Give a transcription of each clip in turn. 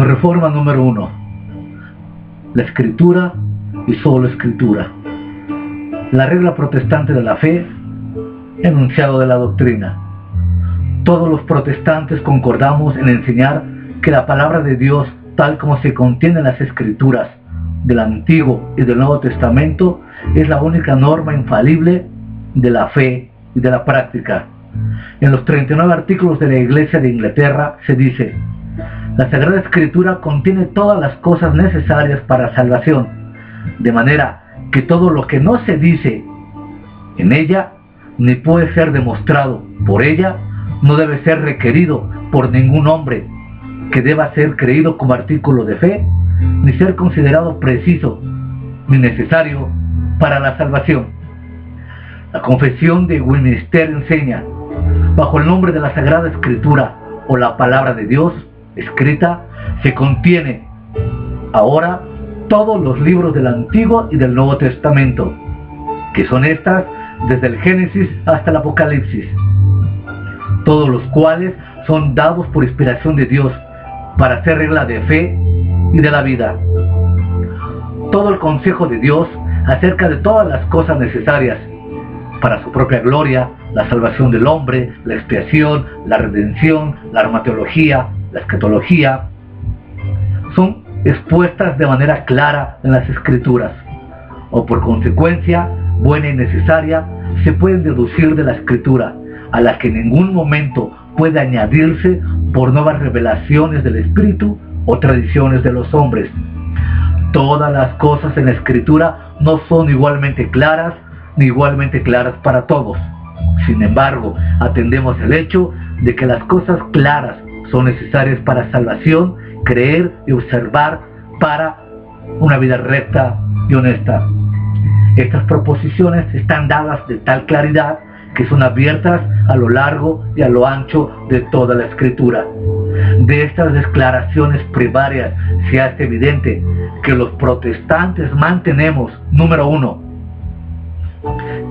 Reforma número 1. La Escritura y solo Escritura. La regla protestante de la fe, enunciado de la doctrina. Todos los protestantes concordamos en enseñar que la palabra de Dios, tal como se contiene en las Escrituras del Antiguo y del Nuevo Testamento, es la única norma infalible de la fe y de la práctica. En los 39 artículos de la Iglesia de Inglaterra se dice: la Sagrada Escritura contiene todas las cosas necesarias para salvación, de manera que todo lo que no se dice en ella, ni puede ser demostrado por ella, no debe ser requerido por ningún hombre que deba ser creído como artículo de fe, ni ser considerado preciso ni necesario para la salvación. La Confesión de Westminster enseña: bajo el nombre de la Sagrada Escritura o la Palabra de Dios escrita, se contiene ahora todos los libros del Antiguo y del Nuevo Testamento, que son estas desde el Génesis hasta el Apocalipsis, todos los cuales son dados por inspiración de Dios para ser regla de fe y de la vida. Todo el consejo de Dios acerca de todas las cosas necesarias para su propia gloria, la salvación del hombre, la expiación, la redención, la armateología, la escatología, son expuestas de manera clara en las Escrituras, o por consecuencia, buena y necesaria, se pueden deducir de la Escritura, a la que en ningún momento puede añadirse por nuevas revelaciones del Espíritu o tradiciones de los hombres. Todas las cosas en la Escritura no son igualmente claras, ni igualmente claras para todos. Sin embargo, atendemos el hecho de que las cosas claras son necesarias para salvación, creer y observar para una vida recta y honesta. Estas proposiciones están dadas de tal claridad que son abiertas a lo largo y a lo ancho de toda la Escritura. De estas declaraciones primarias se hace evidente que los protestantes mantenemos, número 1,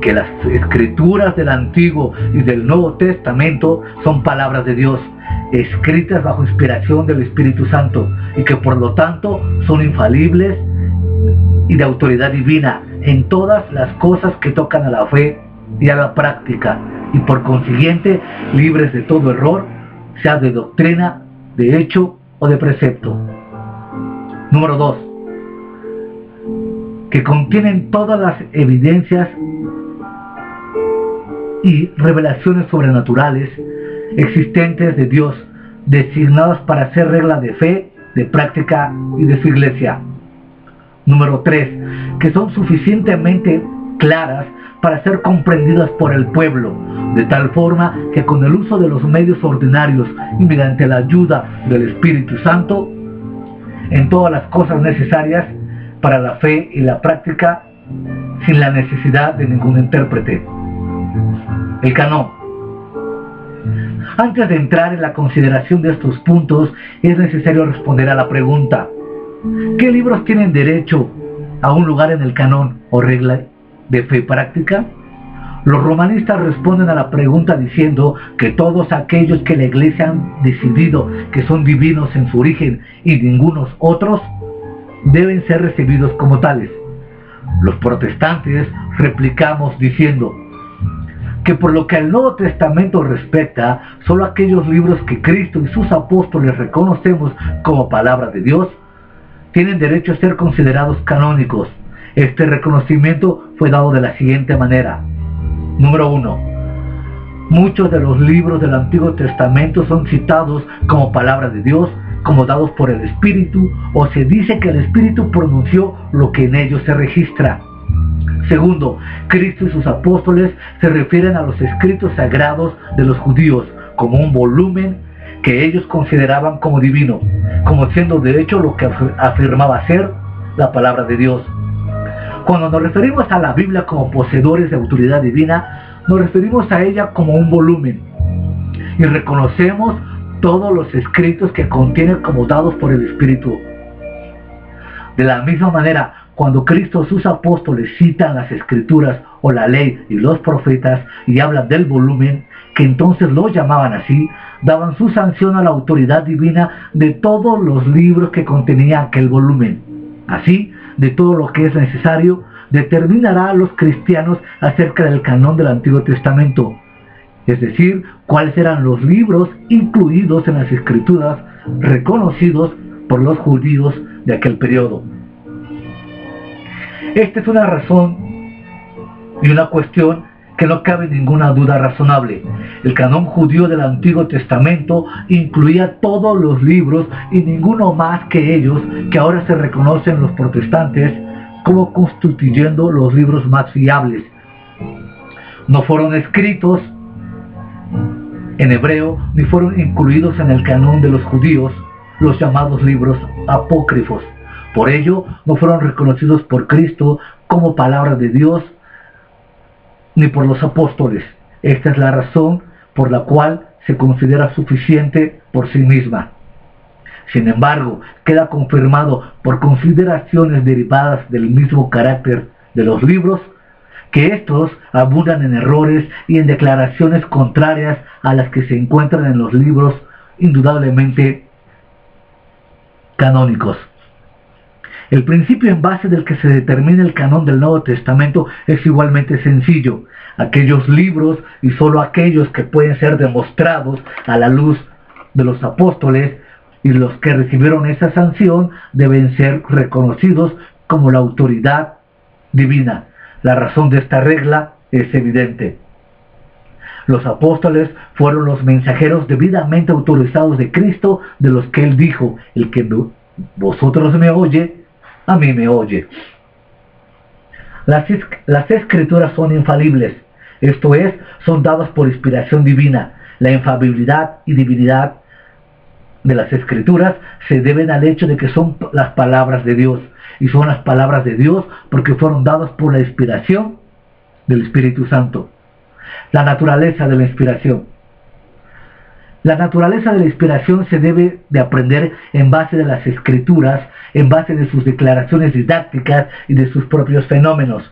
que las Escrituras del Antiguo y del Nuevo Testamento son palabras de Dios, escritas bajo inspiración del Espíritu Santo, y que por lo tanto son infalibles y de autoridad divina en todas las cosas que tocan a la fe y a la práctica, y por consiguiente libres de todo error, sea de doctrina, de hecho o de precepto. Número 2, que contienen todas las evidencias y revelaciones sobrenaturales existentes de Dios, designadas para ser regla de fe, de práctica y de su iglesia. Número 3, que son suficientemente claras para ser comprendidas por el pueblo, de tal forma que con el uso de los medios ordinarios y mediante la ayuda del Espíritu Santo, en todas las cosas necesarias para la fe y la práctica, sin la necesidad de ningún intérprete. El canón. Antes de entrar en la consideración de estos puntos, es necesario responder a la pregunta: ¿qué libros tienen derecho a un lugar en el canón o regla de fe práctica? Los romanistas responden a la pregunta diciendo que todos aquellos que la Iglesia han decidido que son divinos en su origen y ningunos otros, deben ser recibidos como tales. Los protestantes replicamos diciendo que por lo que al Nuevo Testamento respecta, solo aquellos libros que Cristo y sus apóstoles reconocemos como palabra de Dios tienen derecho a ser considerados canónicos. Este reconocimiento fue dado de la siguiente manera. Número 1. Muchos de los libros del Antiguo Testamento son citados como palabra de Dios, como dados por el Espíritu, o se dice que el Espíritu pronunció lo que en ellos se registra. Segundo, Cristo y sus apóstoles se refieren a los escritos sagrados de los judíos como un volumen que ellos consideraban como divino, como siendo de hecho lo que afirmaba ser la palabra de Dios. Cuando nos referimos a la Biblia como poseedores de autoridad divina, nos referimos a ella como un volumen, y reconocemos todos los escritos que contiene como dados por el Espíritu. De la misma manera, cuando Cristo y sus apóstoles citan las Escrituras o la ley y los profetas y hablan del volumen, que entonces lo llamaban así, daban su sanción a la autoridad divina de todos los libros que contenía aquel volumen. Así, de todo lo que es necesario, determinará a los cristianos acerca del canon del Antiguo Testamento, es decir, cuáles eran los libros incluidos en las Escrituras reconocidos por los judíos de aquel periodo. Esta es una razón y una cuestión que no cabe ninguna duda razonable. El canón judío del Antiguo Testamento incluía todos los libros y ninguno más que ellos, que ahora se reconocen los protestantes como constituyendo los libros más fiables. No fueron escritos en hebreo ni fueron incluidos en el canón de los judíos, los llamados libros apócrifos. Por ello, no fueron reconocidos por Cristo como palabra de Dios ni por los apóstoles. Esta es la razón por la cual se considera suficiente por sí misma. Sin embargo, queda confirmado por consideraciones derivadas del mismo carácter de los libros, que estos abundan en errores y en declaraciones contrarias a las que se encuentran en los libros indudablemente canónicos. El principio en base del que se determina el canón del Nuevo Testamento es igualmente sencillo. Aquellos libros, y solo aquellos que pueden ser demostrados a la luz de los apóstoles y los que recibieron esa sanción, deben ser reconocidos como la autoridad divina. La razón de esta regla es evidente. Los apóstoles fueron los mensajeros debidamente autorizados de Cristo, de los que Él dijo: el que vosotros me oye, a mí me oye. Las Escrituras son infalibles, esto es, son dadas por inspiración divina. La infalibilidad y divinidad de las Escrituras se deben al hecho de que son las palabras de Dios, y son las palabras de Dios porque fueron dadas por la inspiración del Espíritu Santo. La naturaleza de la inspiración. La naturaleza de la inspiración se debe de aprender en base de las Escrituras, en base de sus declaraciones didácticas y de sus propios fenómenos.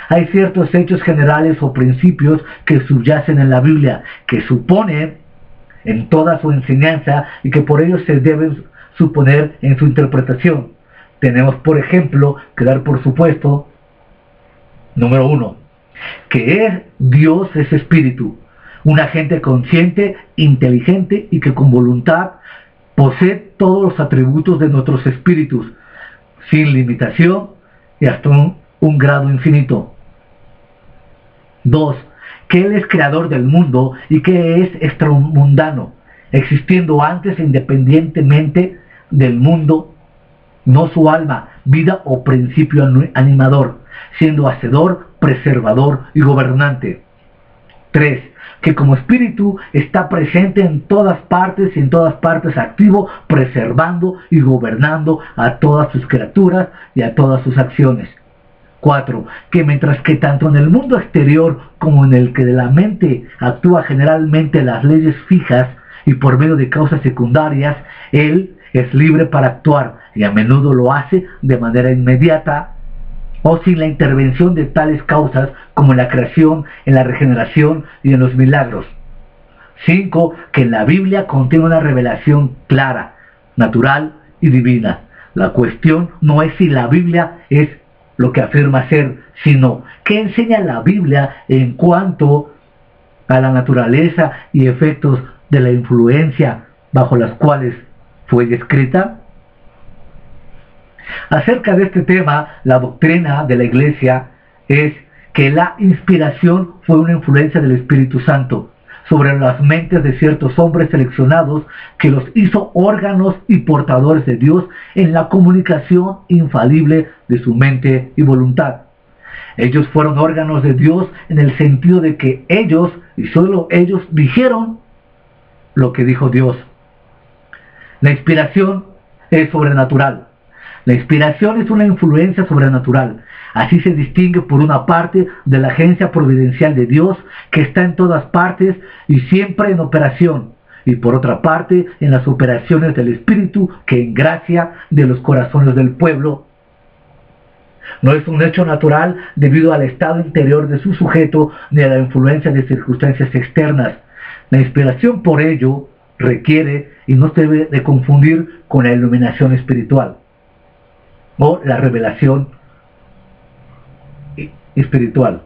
Hay ciertos hechos generales o principios que subyacen en la Biblia, que suponen en toda su enseñanza y que por ello se deben suponer en su interpretación. Tenemos, por ejemplo, que dar por supuesto, número 1, que Dios es espíritu, un agente consciente, inteligente y que con voluntad posee todos los atributos de nuestros espíritus, sin limitación y hasta un grado infinito. 2, que Él es creador del mundo y que es extramundano, existiendo antes e independientemente del mundo, no su alma, vida o principio animador, siendo hacedor, preservador y gobernante. 3, que como espíritu está presente en todas partes y en todas partes activo, preservando y gobernando a todas sus criaturas y a todas sus acciones. 4, que mientras que tanto en el mundo exterior como en el que de la mente actúa generalmente las leyes fijas y por medio de causas secundarias, Él es libre para actuar y a menudo lo hace de manera inmediata o sin la intervención de tales causas como en la creación, en la regeneración y en los milagros. 5, que en la Biblia contiene una revelación clara, natural y divina. La cuestión no es si la Biblia es lo que afirma ser, sino qué enseña la Biblia en cuanto a la naturaleza y efectos de la influencia bajo las cuales fue escrita. Acerca de este tema, la doctrina de la Iglesia es que la inspiración fue una influencia del Espíritu Santo sobre las mentes de ciertos hombres seleccionados que los hizo órganos y portadores de Dios en la comunicación infalible de su mente y voluntad. Ellos fueron órganos de Dios en el sentido de que ellos, y solo ellos, dijeron lo que dijo Dios. La inspiración es sobrenatural. La inspiración es una influencia sobrenatural. Así se distingue por una parte de la agencia providencial de Dios, que está en todas partes y siempre en operación, y por otra parte en las operaciones del Espíritu que en gracia de los corazones del pueblo. No es un hecho natural debido al estado interior de su sujeto ni a la influencia de circunstancias externas. La inspiración por ello requiere y no se debe de confundir con la iluminación espiritual o la revelación espiritual.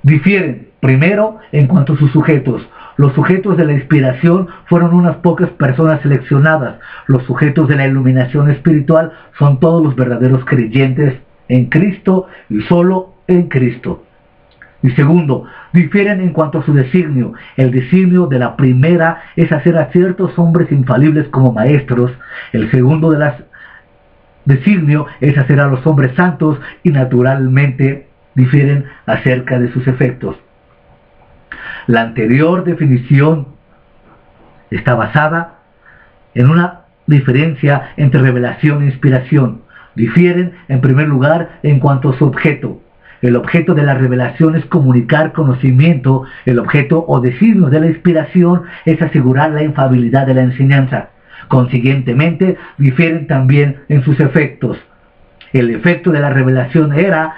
Difieren, primero, en cuanto a sus sujetos. Los sujetos de la inspiración fueron unas pocas personas seleccionadas. Los sujetos de la iluminación espiritual son todos los verdaderos creyentes en Cristo y solo en Cristo. Y segundo, difieren en cuanto a su designio. El designio de la primera es hacer a ciertos hombres infalibles como maestros. El segundo de las designio es hacer a los hombres santos, y naturalmente difieren acerca de sus efectos. La anterior definición está basada en una diferencia entre revelación e inspiración. Difieren en primer lugar en cuanto a su objeto. El objeto de la revelación es comunicar conocimiento. El objeto o designio de la inspiración es asegurar la infalibilidad de la enseñanza. Consiguientemente, difieren también en sus efectos. El efecto de la revelación era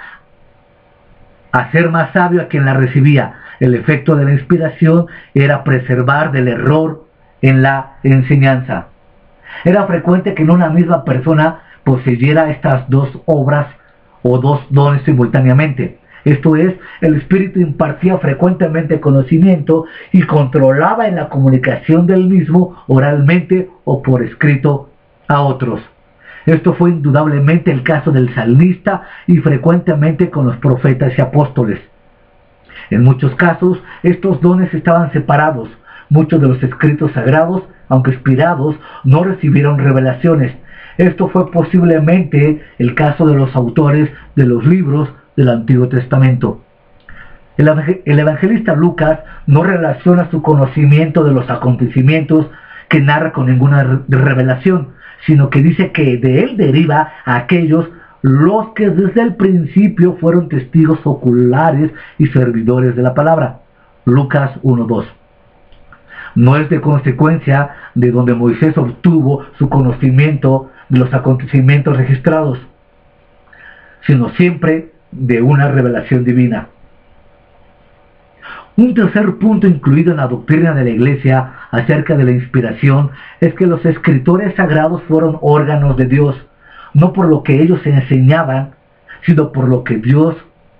hacer más sabio a quien la recibía. El efecto de la inspiración era preservar del error en la enseñanza. Era frecuente que en una misma persona poseyera estas dos obras o dos dones simultáneamente. Esto es, el Espíritu impartía frecuentemente conocimiento y controlaba en la comunicación del mismo oralmente o por escrito a otros. Esto fue indudablemente el caso del salmista y frecuentemente con los profetas y apóstoles. En muchos casos, estos dones estaban separados. Muchos de los escritos sagrados, aunque inspirados, no recibieron revelaciones. Esto fue posiblemente el caso de los autores de los libros del Antiguo Testamento. El evangelista Lucas no relaciona su conocimiento de los acontecimientos que narra con ninguna revelación, sino que dice que de él deriva a aquellos los que desde el principio fueron testigos oculares y servidores de la palabra. Lucas 1:2. No es de consecuencia de donde Moisés obtuvo su conocimiento de los acontecimientos registrados, sino siempre de una revelación divina. Un tercer punto incluido en la doctrina de la Iglesia acerca de la inspiración es que los escritores sagrados fueron órganos de Dios, no por lo que ellos enseñaban, sino por lo que Dios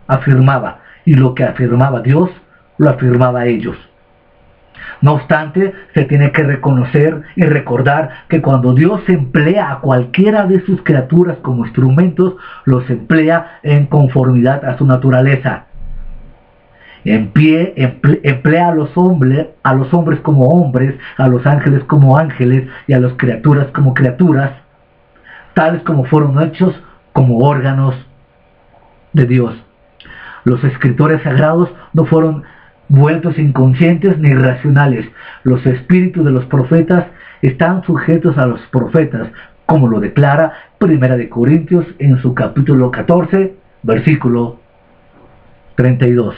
afirmaba, y lo que afirmaba Dios, lo afirmaba ellos. No obstante, se tiene que reconocer y recordar que cuando Dios emplea a cualquiera de sus criaturas como instrumentos, los emplea en conformidad a su naturaleza. Emplea a los hombres como hombres, a los ángeles como ángeles y a las criaturas como criaturas, tales como fueron hechos como órganos de Dios. Los escritores sagrados no fueron vueltos inconscientes ni irracionales. Los espíritus de los profetas están sujetos a los profetas, como lo declara 1 Corintios en su capítulo 14, versículo 32.